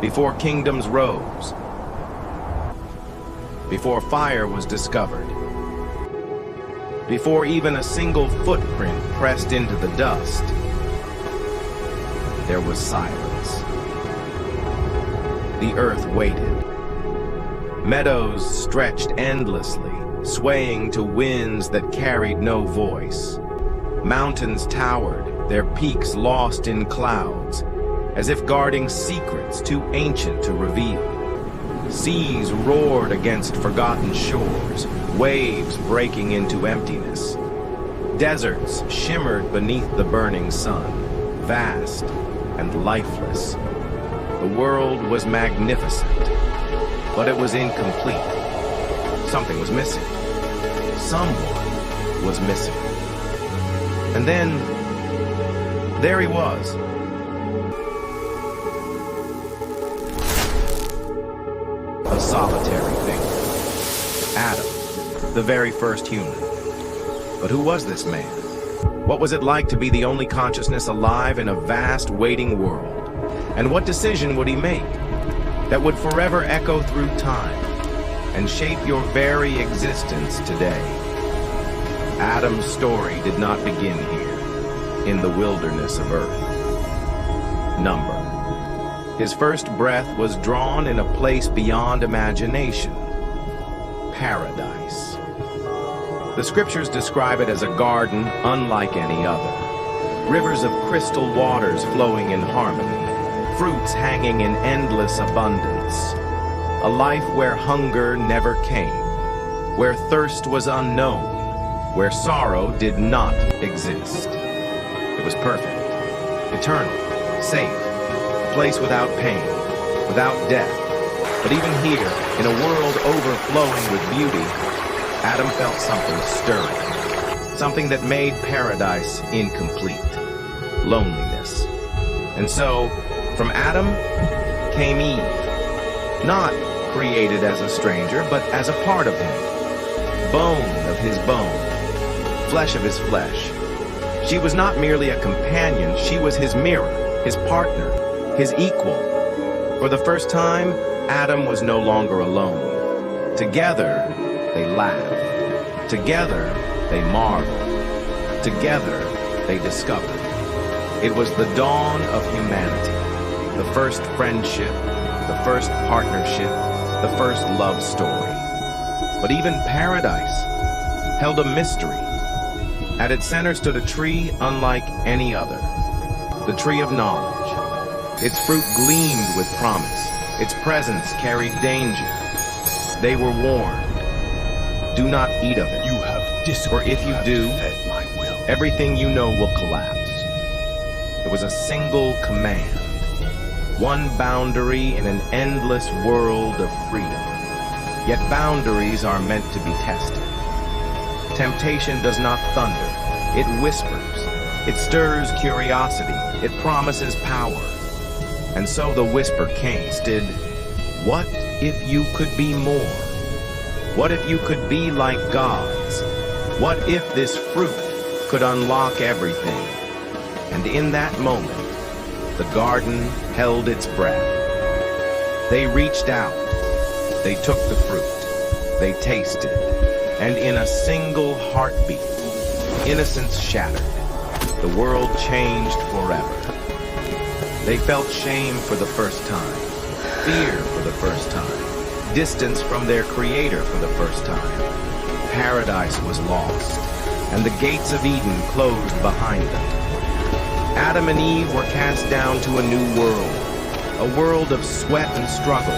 before kingdoms rose, before fire was discovered, before even a single footprint pressed into the dust, there was silence. The earth waited. Meadows stretched endlessly, swaying to winds that carried no voice. Mountains towered, their peaks lost in clouds, as if guarding secrets too ancient to reveal. Seas roared against forgotten shores, waves breaking into emptiness. Deserts shimmered beneath the burning sun, vast and lifeless. The world was magnificent, but it was incomplete. Something was missing. Someone was missing. And then, there he was. A solitary figure. Adam, the very first human. But who was this man? What was it like to be the only consciousness alive in a vast, waiting world? And what decision would he make that would forever echo through time and shape your very existence today? Adam's story did not begin here, in the wilderness of Earth. Number. His first breath was drawn in a place beyond imagination. Paradise. The scriptures describe it as a garden unlike any other. Rivers of crystal waters flowing in harmony, fruits hanging in endless abundance. A life where hunger never came, where thirst was unknown, where sorrow did not exist. It was perfect, eternal, safe, a place without pain, without death. But even here, in a world overflowing with beauty, Adam felt something stirring, something that made paradise incomplete: loneliness. And so, from Adam came Eve, not created as a stranger, but as a part of him, bone of his bone, flesh of his flesh. She was not merely a companion, she was his mirror, his partner, his equal. For the first time, Adam was no longer alone. Together, they laughed. Together, they marveled. Together, they discovered. It was the dawn of humanity, the first friendship, the first partnership, the first love story. But even paradise held a mystery. At its center stood a tree unlike any other, the tree of knowledge. Its fruit gleamed with promise. Its presence carried danger. They were warned. Do not eat of it. You have disobeyed. For if you do, my will. everything you know will collapse. There was a single command, one boundary in an endless world of freedom. Yet boundaries are meant to be tested. Temptation does not thunder. It whispers. It stirs curiosity. It promises power. And so the whisper came. Did, what if you could be more? What if you could be like gods? What if this fruit could unlock everything? And in that moment, the garden held its breath. They reached out. They took the fruit. They tasted. And in a single heartbeat, innocence shattered. The world changed forever. They felt shame for the first time, fear for the first time, distance from their creator for the first time. Paradise was lost, and the gates of Eden closed behind them. Adam and Eve were cast down to a new world, a world of sweat and struggle,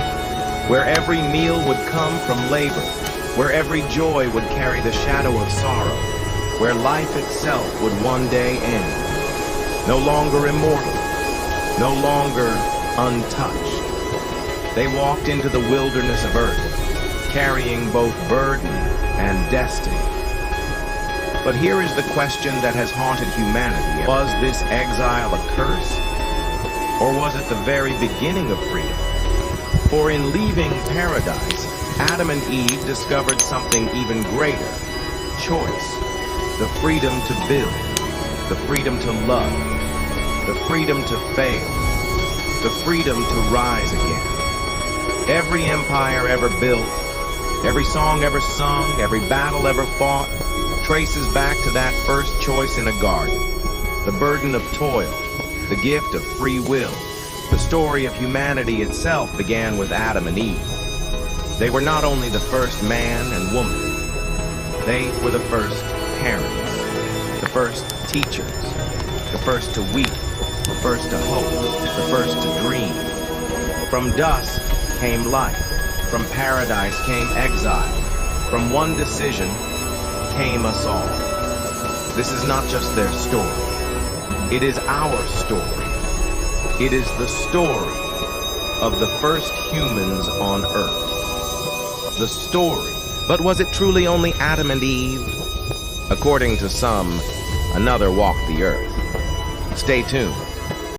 where every meal would come from labor, where every joy would carry the shadow of sorrow, where life itself would one day end. No longer immortal, no longer untouched. They walked into the wilderness of Earth, carrying both burden and destiny. But here is the question that has haunted humanity. Was this exile a curse? Or was it the very beginning of freedom? For in leaving paradise, Adam and Eve discovered something even greater: choice, the freedom to build, the freedom to love, the freedom to fail, the freedom to rise again. Every empire ever built, every song ever sung, every battle ever fought, traces back to that first choice in a garden. The burden of toil, the gift of free will. The story of humanity itself began with Adam and Eve. They were not only the first man and woman, they were the first parents, the first teachers, the first to weep, the first to hope, the first to dream. From dust came life, from paradise came exile, from one decision came us all. This is not just their story, it is our story. It is the story of the first humans on Earth. The story. But was it truly only Adam and Eve? According to some, another walked the earth. Stay tuned.